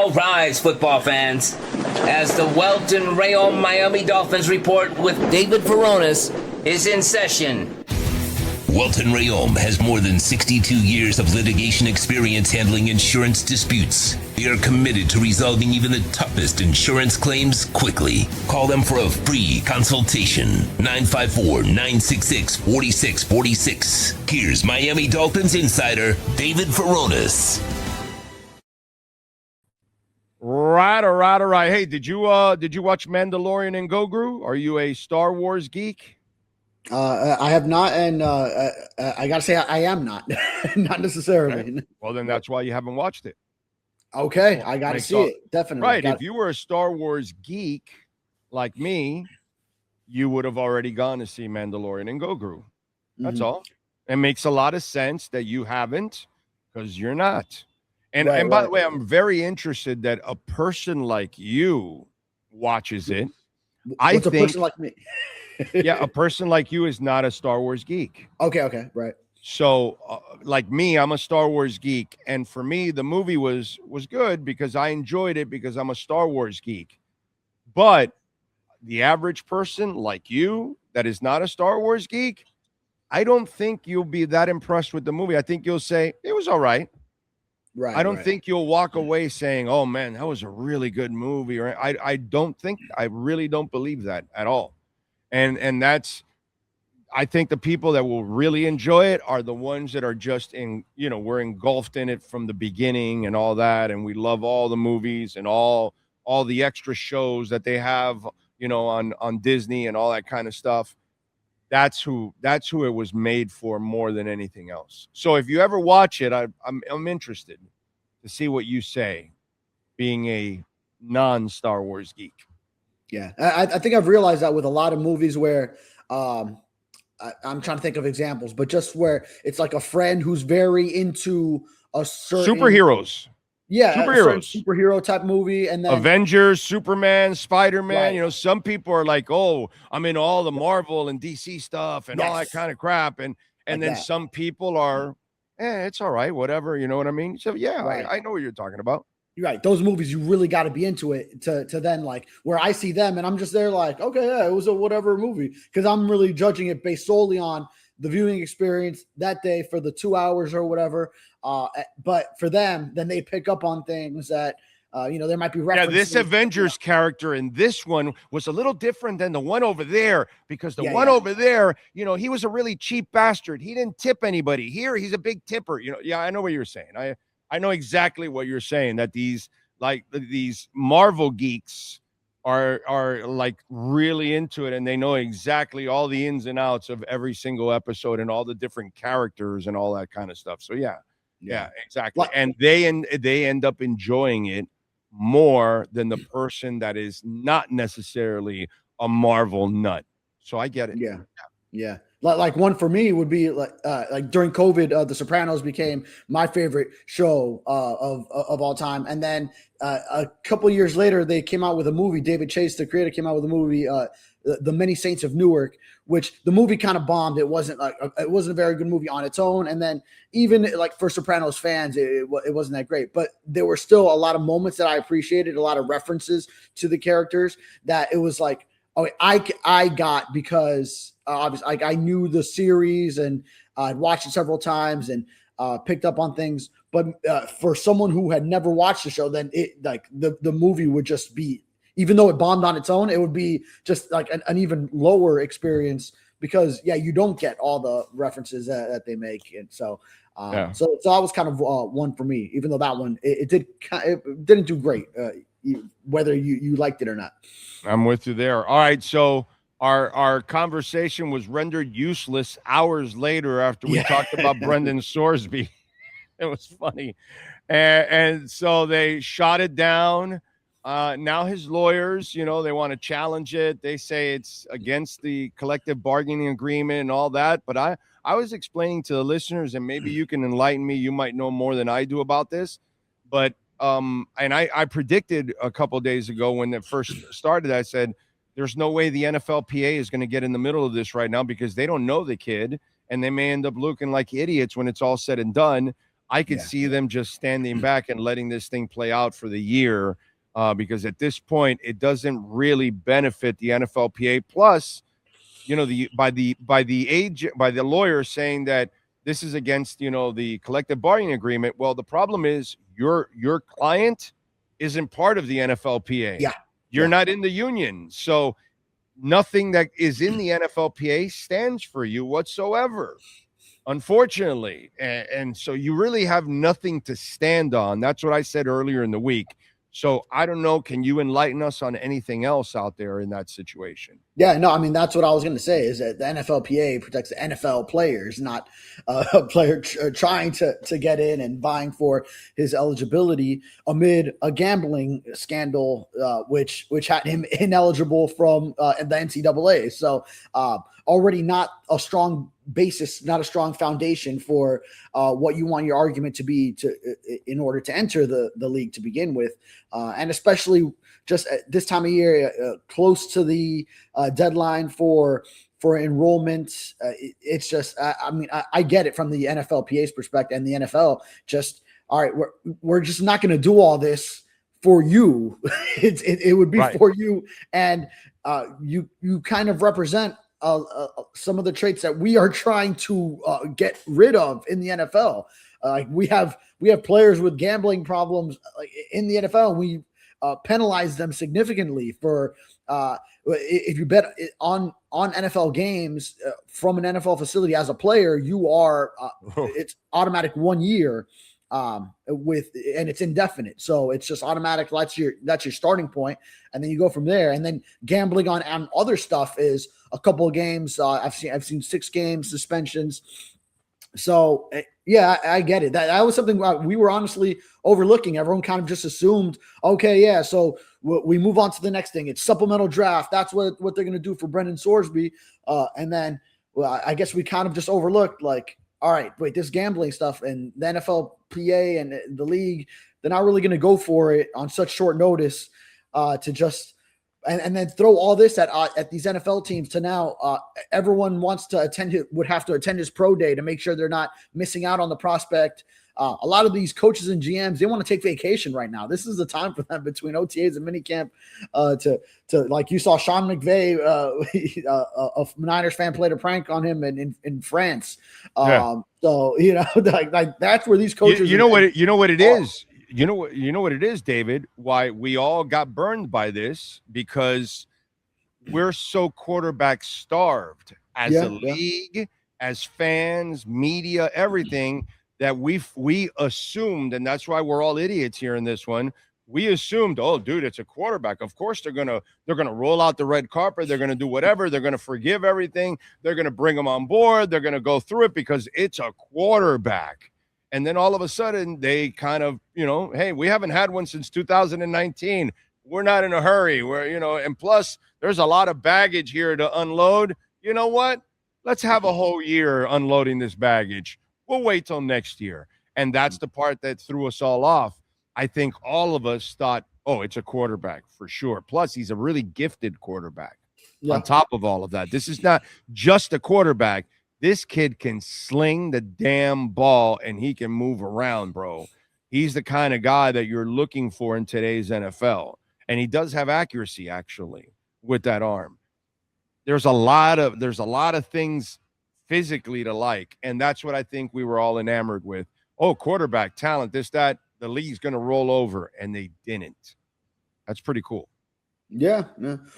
All rise, football fans, as the Welt Rheaume Miami Dolphins report with David Furones is in session. Welt Rheaume has more than 62 years of litigation experience handling insurance disputes. They are committed to resolving even the toughest insurance claims quickly. Call them for a free consultation. 954-966-4646. Here's Miami Dolphins insider David Furones. Right, all right. Hey, did you watch Mandalorian and Grogu? Are you a Star Wars geek? I have not, and I gotta say I am not, not necessarily. Okay. Well, then that's why you haven't watched it. Okay, I gotta see it, definitely. Right, if you were a Star Wars geek like me, you would have already gone to see Mandalorian and Grogu. That's all. It makes a lot of sense that you haven't, because you're not. And by the way, I'm very interested that a person like you watches it. A person like me? Yeah, a person like you is not a Star Wars geek. Okay, right. So, like me, I'm a Star Wars geek, and for me, the movie was good because I enjoyed it because I'm a Star Wars geek. But the average person like you that is not a Star Wars geek, I don't think you'll be that impressed with the movie. I think you'll say it was all right. Right. I don't think you'll walk away saying, "Oh man, that was a really good movie." Or I really don't believe that at all. And that's, I think the people that will really enjoy it are the ones that are just we're engulfed in it from the beginning and all that. And we love all the movies and all the extra shows that they have, on Disney and all that kind of stuff. That's who it was made for more than anything else. So if you ever watch it, I'm interested to see what you say, being a non-Star Wars geek. Yeah, I think I've realized that with a lot of movies where I'm trying to think of examples, but just where it's like a friend who's very into a certain superheroes. Yeah, superhero type movie, and then Avengers, Superman, Spider-Man. Right. Some people are like, "Oh, I'm in all the Marvel and DC stuff and all that kind of crap," and then that. Some people are, it's all right, whatever. You know what I mean? So yeah, Right. I know what you're talking about. You're right. Those movies, you really got to be into it to then like where I see them and I'm just there like, okay, yeah, it was a whatever movie, because I'm really judging it based solely on the viewing experience that day for the 2 hours or whatever. But for them, then they pick up on things that there might be references. Yeah, this Avengers character in this one was a little different than the one over there, because the one over there, he was a really cheap bastard. He didn't tip anybody. Here, he's a big tipper. Yeah, I know what you're saying. I know exactly what you're saying, that these Marvel geeks are like really into it, and they know exactly all the ins and outs of every single episode and all the different characters and all that kind of stuff. So yeah, exactly. And they end up enjoying it more than the person that is not necessarily a Marvel nut. So I get it. Yeah. Like one for me would be like during COVID, The Sopranos became my favorite show of all time. And then a couple of years later, they came out with a movie. David Chase, the creator, came out with a movie, The Many Saints of Newark, which the movie kind of bombed. It wasn't a very good movie on its own. And then even like for Sopranos fans, it wasn't that great. But there were still a lot of moments that I appreciated, a lot of references to the characters that it was like, oh, I got, because obviously I knew the series and I'd watched it several times and picked up on things. But for someone who had never watched the show, then it like the movie would just be, even though it bombed on its own, it would be just like an even lower experience, because you don't get all the references that they make. And so so that was kind of one for me, even though that one it didn't do great, whether you liked it or not. I'm with you there. All right, so our conversation was rendered useless hours later after we talked about Brendan Sorsby. It was funny. And so they shot it down. Now his lawyers, they want to challenge it. They say it's against the collective bargaining agreement and all that. But I was explaining to the listeners, and maybe you can enlighten me. You might know more than I do about this. But and I predicted a couple of days ago when it first started, I said, there's no way the NFLPA is going to get in the middle of this right now, because they don't know the kid and they may end up looking like idiots when it's all said and done. I could see them just standing back and letting this thing play out for the year, because at this point it doesn't really benefit the NFLPA. Plus, by the lawyer saying that this is against the collective bargaining agreement. Well, the problem is your client isn't part of the NFLPA. Yeah, you're not in the union, so nothing that is in the NFLPA stands for you whatsoever, unfortunately. And so you really have nothing to stand on. That's what I said earlier in the week. So I don't know. Can you enlighten us on anything else out there in that situation? Yeah, no, I mean, that's what I was going to say, is that the NFLPA protects the NFL players, not a player trying to get in and vying for his eligibility amid a gambling scandal, which had him ineligible from the NCAA. So already not a strong basis, not a strong foundation for what you want your argument to be in order to enter the league to begin with. And especially just at this time of year, close to the deadline for enrollment. It's just, I get it from the NFLPA's perspective, and the NFL just, all right, we're just not going to do all this for you. It would be for you. And you kind of represent some of the traits that we are trying to get rid of in the NFL. We have players with gambling problems in the NFL. We penalize them significantly for if you bet on NFL games from an NFL facility as a player, you are it's automatic 1 year and it's indefinite. So it's just automatic. That's your starting point. And then you go from there. And then gambling on other stuff is a couple of games. I've seen 6 games, suspensions. So yeah, I get it. That was something we were honestly overlooking. Everyone kind of just assumed, okay, yeah, so we move on to the next thing. It's supplemental draft. That's what they're going to do for Brendan Sorsby. And then, well, I guess we kind of just overlooked, like, all right, wait, this gambling stuff and the NFLPA and the league, they're not really going to go for it on such short notice to just and then throw all this at these NFL teams to now everyone wants to would have to attend his pro day to make sure they're not missing out on the prospect. A lot of these coaches and GMs, they want to take vacation right now. This is the time for them between OTAs and minicamp to like you saw Sean McVay, a Niners fan played a prank on him in France. So like that's where these coaches. You know what it is. You know what it is, David, why we all got burned by this, because we're so quarterback starved as a league, as fans, media, everything, that we assumed, and that's why we're all idiots here in this one. We assumed, oh, dude, it's a quarterback. Of course they're gonna roll out the red carpet. They're gonna do whatever. They're gonna forgive everything. They're gonna bring him on board. They're gonna go through it because it's a quarterback. And then all of a sudden they kind of, hey, we haven't had one since 2019. We're not in a hurry. And plus there's a lot of baggage here to unload. You know what? Let's have a whole year unloading this baggage. We'll wait till next year. And that's the part that threw us all off. I think all of us thought, oh, it's a quarterback for sure. Plus he's a really gifted quarterback. On top of all of that, this is not just a quarterback. This kid can sling the damn ball and he can move around, bro. He's the kind of guy that you're looking for in today's NFL. And he does have accuracy, actually, with that arm. There's a lot of things physically to like. And that's what I think we were all enamored with. Oh, quarterback talent, this, that, the league's going to roll over. And they didn't. That's pretty cool. Yeah.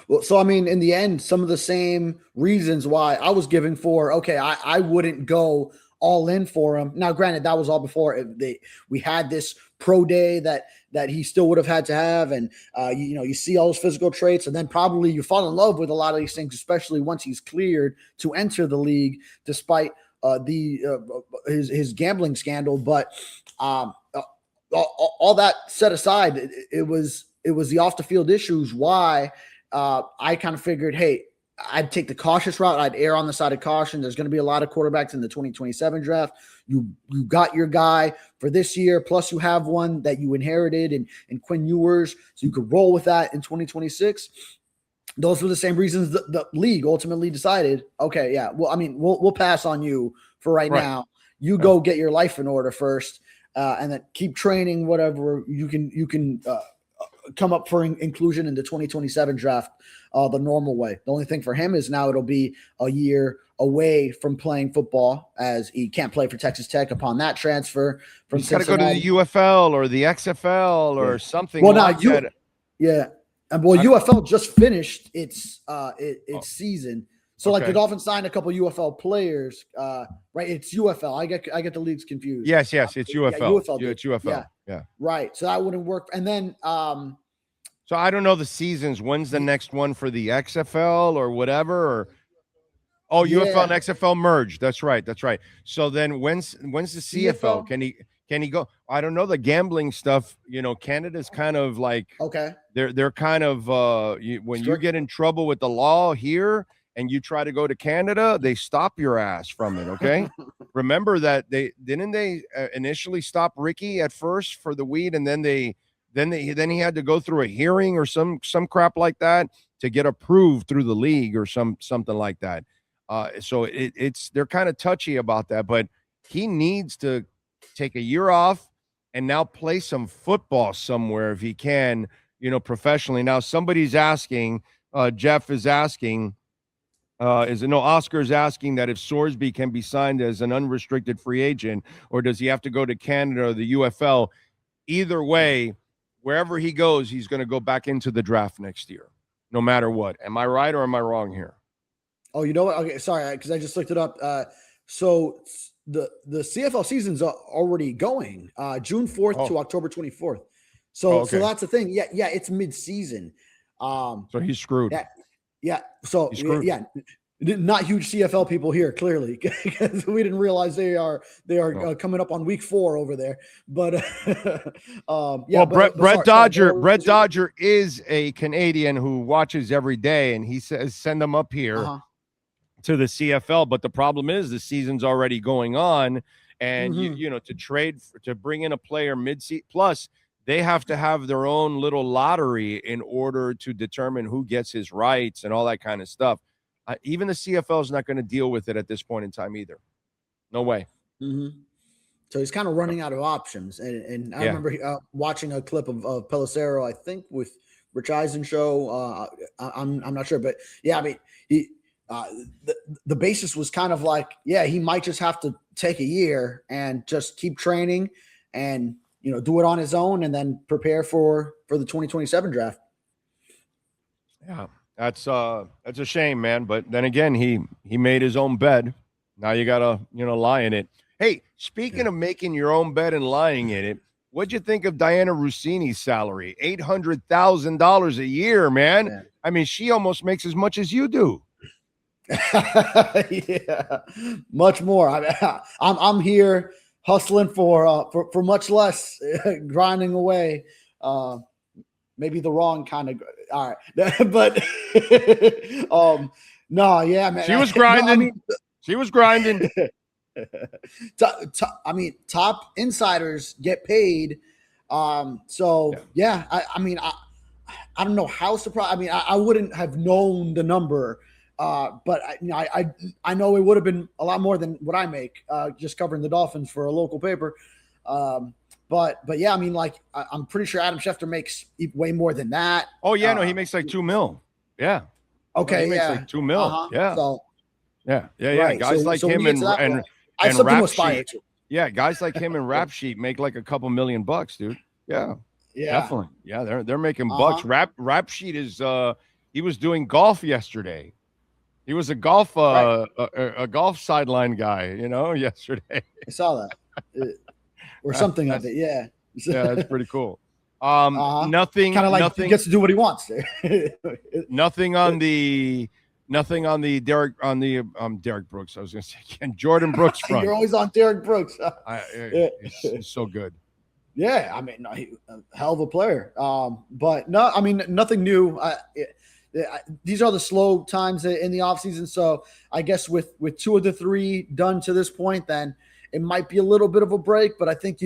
Well, so I mean, in the end, some of the same reasons why I was giving for, okay, I wouldn't go all in for him. Now, granted, that was all before we had this pro day that he still would have had to have, and you see all those physical traits, and then probably you fall in love with a lot of these things, especially once he's cleared to enter the league, despite his gambling scandal. But all that set aside, it was the off the field issues why I kind of figured, hey, I'd take the cautious route. I'd err on the side of caution. There's going to be a lot of quarterbacks in the 2027 draft. You got your guy for this year, plus you have one that you inherited in Quinn Ewers, so you could roll with that in 2026. Those were the same reasons the league ultimately decided, okay, yeah, well, I mean, we'll pass on you for right now. You go get your life in order first. and then keep training. Whatever you can come up for inclusion in the 2027 draft the normal way. The only thing for him is now it'll be a year away from playing football, as he can't play for Texas Tech upon that transfer from He's got to Cincinnati. go to the UFL or the XFL or something. Well, like now that. UFL just finished its season. So like Okay. the Dolphins signed a couple UFL players, right? It's UFL. I get the leagues confused. Yes, it's UFL. UFL It's UFL. Yeah. Right. So that wouldn't work. And then So I don't know the seasons. When's the next one for the XFL or whatever? Or UFL and XFL merged. That's right. So then when's the CFL? Can he go? I don't know the gambling stuff. Canada's kind of like they're kind of when you get in trouble with the law here and you try to go to Canada, they stop your ass from it. Okay. Remember that they initially stop Ricky at first for the weed, and then he had to go through a hearing or some crap like that to get approved through the league or something like that. So they're kind of touchy about that, but he needs to take a year off and now play some football somewhere if he can, professionally. Now somebody's asking, Jeff is asking, Oscar's asking that if Sorsby can be signed as an unrestricted free agent, or does he have to go to Canada or the UFL? Either way, wherever he goes, he's going to go back into the draft next year, no matter what. Am I right or am I wrong here? Oh, you know what? Okay, sorry, because I just looked it up. So the CFL season's already going, June 4th to October 24th. So that's the thing. Yeah, it's mid-season. So he's screwed. Yeah. So not huge CFL people here, clearly, because we didn't realize they are coming up on week 4 over there. But Brett Dodger is a Canadian who watches every day, and he says send them up here to the CFL. But the problem is the season's already going on, and to bring in a player mid-season, plus they have to have their own little lottery in order to determine who gets his rights and all that kind of stuff. Even the CFL is not going to deal with it at this point in time either. No way. Mm-hmm. So he's kind of running out of options. And I remember watching a clip of Pelissero, I think, with Rich Eisen show. I'm not sure, but I mean, the basis was kind of like, he might just have to take a year and just keep training and do it on his own, and then prepare for the 2027 draft. Yeah. That's a shame, man. But then again, he made his own bed. Now you gotta, lie in it. Hey, speaking of making your own bed and lying in it, what'd you think of Diana Rossini's salary? $800,000 a year, man. Yeah. I mean, she almost makes as much as you do. Yeah, much more. I'm here hustling for much less, grinding away. Maybe the wrong kind of. All right, but no, yeah, man. She was grinding. She was grinding. I mean, top insiders get paid. So I mean, I don't know how surprised. I mean, I wouldn't have known the number, but I know it would have been a lot more than what I make just covering the Dolphins for a local paper. But yeah, I mean, like I'm pretty sure Adam Schefter makes way more than that. Oh yeah, no, he makes like $2 million. Yeah. Okay, he makes like $2 million. Yeah. So, yeah. Right. Guys like him and Rap Sheet. Yeah, guys like him and Rap Sheet make like a couple $1 million, dude. Yeah. Yeah. Definitely. Yeah, they're making bucks. Rap Sheet is he was doing golf yesterday. He was a golf a golf sideline guy, yesterday. I saw that. Or something of it, yeah. Yeah, that's pretty cool. Nothing kind of like nothing, he gets to do what he wants. nothing on the Derek Brooks. I was gonna say Jordan Brooks front. You're always on Derek Brooks. He's so good. Yeah, I mean, a hell of a player. But no, I mean, nothing new. These are the slow times in the offseason. So I guess with 2 of the 3 done to this point, then it might be a little bit of a break, but I think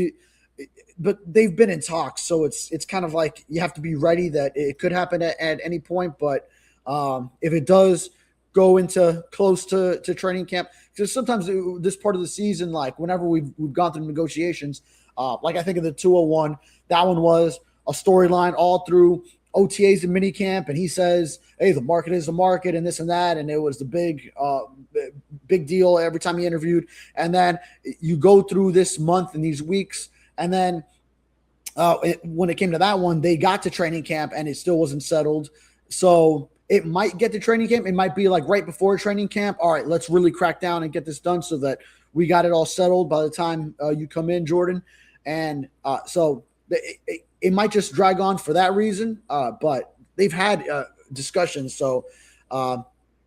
but they've been in talks. So it's kind of like you have to be ready that it could happen at any point. But if it does go into close to training camp, because sometimes this part of the season, like whenever we've gone through negotiations, Like I think of the 201, that one was a storyline all through OTAs and minicamp, and he says, hey, the market is the market and this and that, and it was the big deal every time he interviewed. And then you go through this month and these weeks, and then when it came to that one, they got to training camp and it still wasn't settled. So it might get to training camp. It might be like right before training camp. All right, let's really crack down and get this done so that we got it all settled by the time you come in, Jordan. And so it might just drag on for that reason. But they've had discussions. So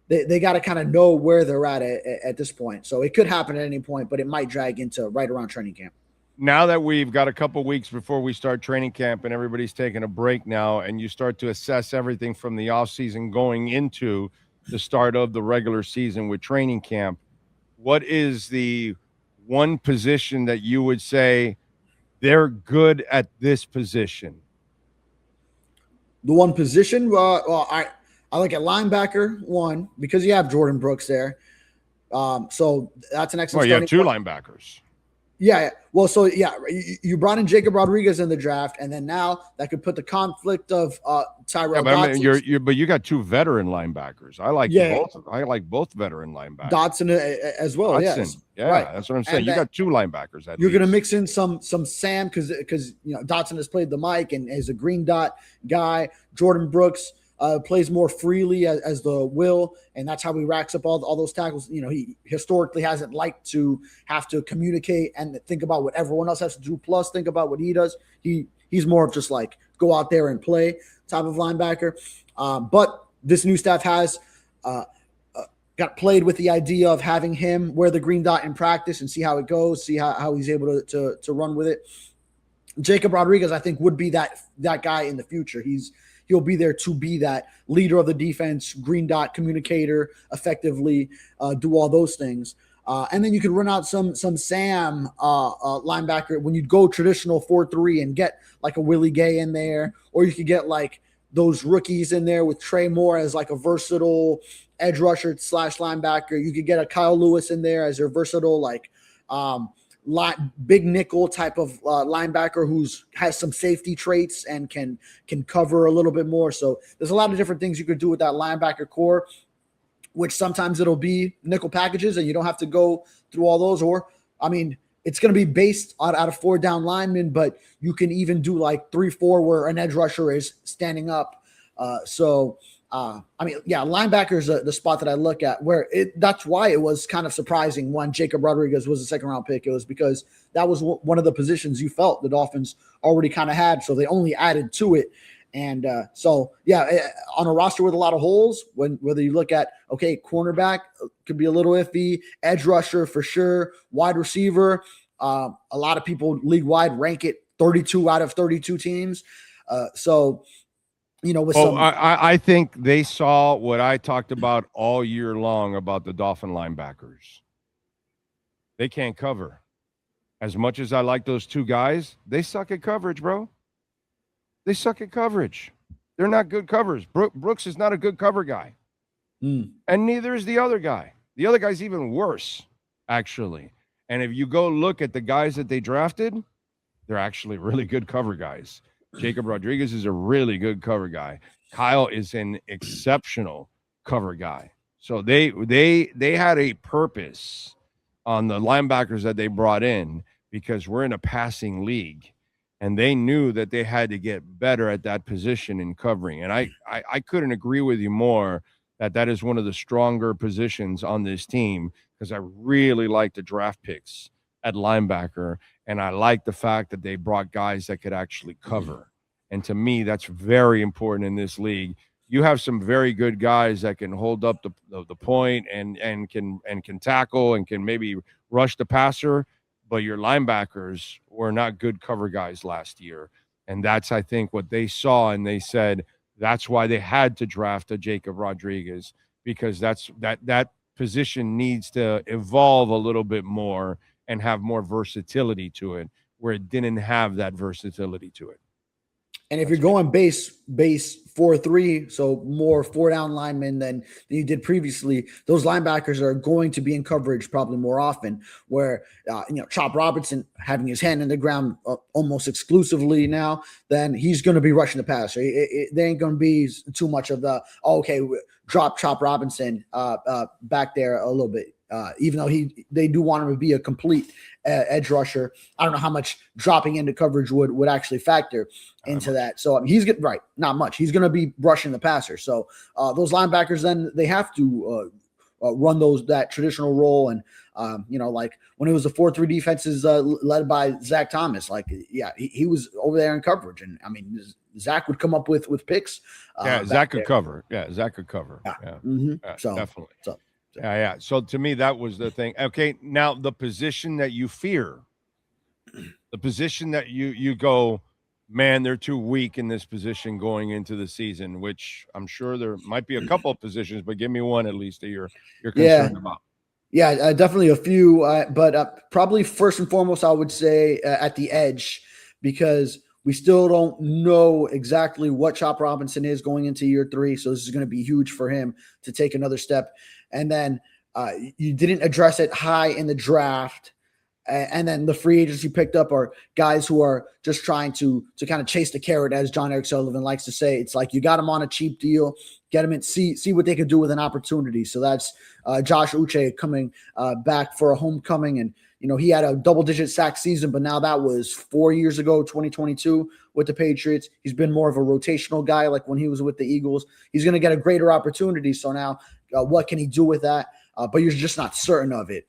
they got to kind of know where they're at this point. So it could happen at any point, but it might drag into right around training camp. Now that we've got a couple weeks before we start training camp and everybody's taking a break now, and you start to assess everything from the off season going into the start of the regular season with training camp, what is the one position that you would say they're good at this position? The one position, I like a linebacker, one, because you have Jordan Brooks there. So that's an excellent. Well, you have two linebackers. Yeah. Well, so yeah, you brought in Jacob Rodriguez in the draft, and then now that could put the conflict of Tyrell. Yeah, but I mean, but you got two veteran linebackers. I like both. I like both veteran linebackers. Dotson as well. Yes. Yeah, right. That's what I'm saying. You got two linebackers. You're going to mix in some Sam because Dotson has played the mic and is a green dot guy. Jordan Brooks plays more freely as the will, and that's how he racks up all those tackles. He historically hasn't liked to have to communicate and think about what everyone else has to do, plus think about what he does. He's more of just like go out there and play type of linebacker. But this new staff has got played with the idea of having him wear the green dot in practice and see how it goes, see how he's able to run with it. Jacob Rodriguez, I think, would be that guy in the future. He'll be there to be that leader of the defense, green dot communicator, effectively do all those things. And then you could run out some Sam linebacker when you go traditional 4-3 and get like a Willie Gay in there, or you could get like those rookies in there with Trey Moore as like a versatile edge rusher / linebacker. You could get a Kyle Lewis in there as your versatile big nickel type of linebacker who's has some safety traits and can cover a little bit more. So there's a lot of different things you could do with that linebacker core, which sometimes it'll be nickel packages and you don't have to go through all those. Or, I mean, it's going to be based out of 4 down linemen, but you can even do like 3-4 where an edge rusher is standing up. Linebacker is the spot that I look at where that's why it was kind of surprising when Jacob Rodriguez was a second-round pick. It was because that was one of the positions you felt the Dolphins already kind of had, so they only added to it. And on a roster with a lot of holes, whether you look at, cornerback could be a little iffy, edge rusher for sure, wide receiver, a lot of people league-wide rank it 32 out of 32 teams. I think they saw what I talked about all year long about the Dolphin linebackers. They can't cover. As much as I like those two guys, they suck at coverage, bro. They suck at coverage. They're not good covers. Brooks is not a good cover guy. And neither is the other guy. The other guy's even worse, actually. And if you go look at the guys that they drafted, they're actually really good cover guys. Jacob Rodriguez is a really good cover guy. Kyle is an exceptional cover guy. So they had a purpose on the linebackers that they brought in because we're in a passing league, and they knew that they had to get better at that position in covering. And I couldn't agree with you more that is one of the stronger positions on this team because I really like the draft picks at linebacker. And I like the fact that they brought guys that could actually cover. And to me, that's very important in this league. You have some very good guys that can hold up the point and can tackle and can maybe rush the passer, but your linebackers were not good cover guys last year. And that's, I think, what they saw, and they said that's why they had to draft a Jacob Rodriguez, because that position needs to evolve a little bit more and have more versatility to it, where it didn't have that versatility to it. And if you're going base 4-3, so more 4-down linemen than you did previously, those linebackers are going to be in coverage probably more often, where, Chop Robinson having his hand in the ground almost exclusively now, then he's going to be rushing the passer. There ain't going to be too much of the, drop Chop Robinson back there a little bit. Even though they do want him to be a complete edge rusher, I don't know how much dropping into coverage would actually factor into that. So he's getting right, not much. He's going to be rushing the passer. So those linebackers, then they have to run that traditional role. And like when it was the 4-3 defenses led by Zach Thomas, he was over there in coverage, and I mean Zach would come up with picks. Zach could cover. Yeah, Zach could cover. Yeah, Mm-hmm. So definitely. Yeah. So to me, that was the thing. Okay, now the position that you fear, the position that you go, man, they're too weak in this position going into the season, which I'm sure there might be a couple of positions, but give me one at least that you're concerned about. Yeah, definitely a few, but probably first and foremost, I would say at the edge, because we still don't know exactly what Chop Robinson is going into year 3. So this is going to be huge for him to take another step. And then you didn't address it high in the draft. And then the free agents you picked up are guys who are just trying to kind of chase the carrot, as John Eric Sullivan likes to say. It's like you got them on a cheap deal, get them in, see what they could do with an opportunity. So that's Josh Uche coming back for a homecoming. And, he had a double-digit sack season, but now that was 4 years ago, 2022 with the Patriots. He's been more of a rotational guy like when he was with the Eagles. He's going to get a greater opportunity. So now what can he do with that? But you're just not certain of it.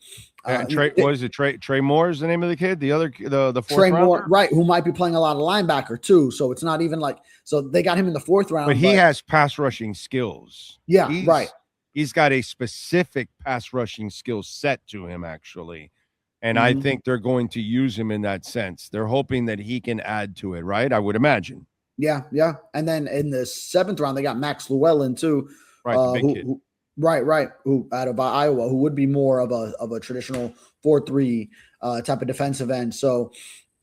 Trey Moore is the name of the kid? The fourth Trey rounder? Moore, right, who might be playing a lot of linebacker too. So it's not even so they got him in the 4th round. But he has pass rushing skills. Yeah, right. He's got a specific pass rushing skill set to him, actually. And I think they're going to use him in that sense. They're hoping that he can add to it, right? I would imagine. Yeah. And then in the 7th round, they got Max Llewellyn too. Right, the big kid. Right. Who out of Iowa, who would be more of a traditional 4-3 type of defensive end. So,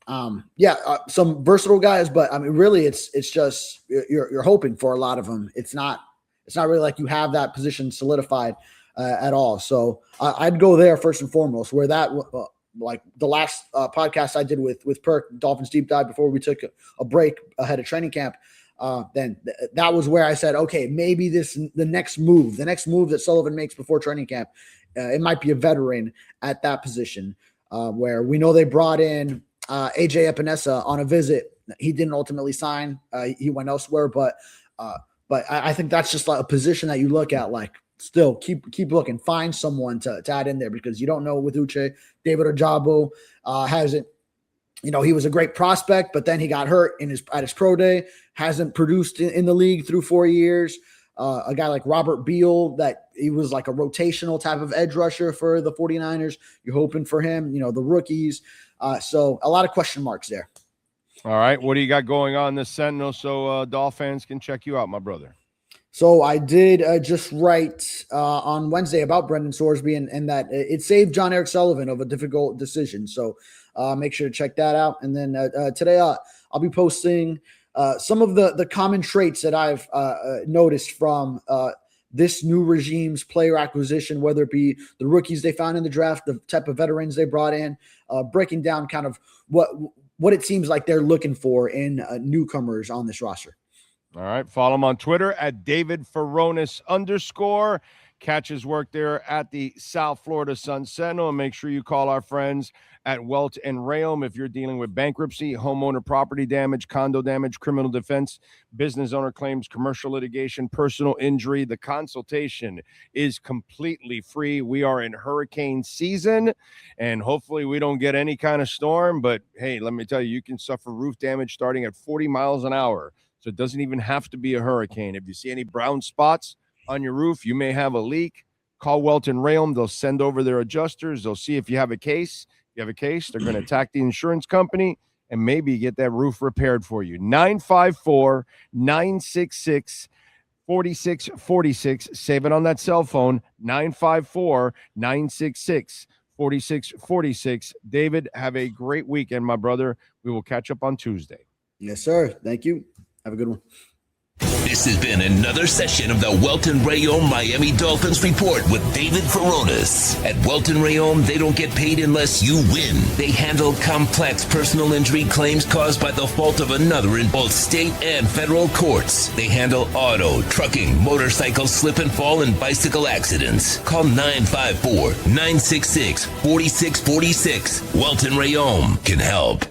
some versatile guys, but I mean, really, it's just you're hoping for a lot of them. It's not really like you have that position solidified at all. So I'd go there first and foremost. Where that like the last podcast I did with Perk, Dolphins Deep Dive, before we took a break ahead of training camp. Then that was where I said, okay, maybe the next move that Sullivan makes before training camp, it might be a veteran at that position, where we know they brought in AJ Epinesa on a visit. He didn't ultimately sign. He went elsewhere, but I think that's just like a position that you look at, like, still keep looking, find someone to add in there, because you don't know with Uche. David Ojabo hasn't. He was a great prospect, but then he got hurt at his pro day, hasn't produced in the league through 4 years. A guy like Robert Beal, that he was like a rotational type of edge rusher for the 49ers. You're hoping for him, the rookies. So a lot of question marks there. All right. What do you got going on this Sentinel so Dolph fans can check you out, my brother? So I did just write on Wednesday about Brendan Sorsby and that it saved John Eric Sullivan of a difficult decision. So make sure to check that out. And then today I'll be posting some of the common traits that I've noticed from this new regime's player acquisition, whether it be the rookies they found in the draft, the type of veterans they brought in, breaking down kind of what it seems like they're looking for in newcomers on this roster. All right. Follow him on Twitter at David Furones _ Catch his work there at the South Florida Sun Sentinel. And make sure you call our friends at Welt Rheaume if you're dealing with bankruptcy, homeowner property damage, condo damage, criminal defense, business owner claims, commercial litigation, personal injury. The consultation is completely free. We are in hurricane season, and hopefully we don't get any kind of storm. But, hey, let me tell you, you can suffer roof damage starting at 40 miles an hour. So it doesn't even have to be a hurricane. If you see any brown spots on your roof, you may have a leak. Call Welt Rheaume. They'll send over their adjusters. They'll see if you have a case. If you have a case, they're going to attack the insurance company and maybe get that roof repaired for you. 954-966-4646. Save it on that cell phone. 954-966-4646. David, have a great weekend, my brother. We will catch up on Tuesday. Yes, sir. Thank you. Have a good one. This has been another session of the Welt Rheaume Miami Dolphins Report with David Furones. At Welt Rheaume, they don't get paid unless you win. They handle complex personal injury claims caused by the fault of another in both state and federal courts. They handle auto, trucking, motorcycle slip and fall, and bicycle accidents. Call 954-966-4646. Welt Rheaume can help.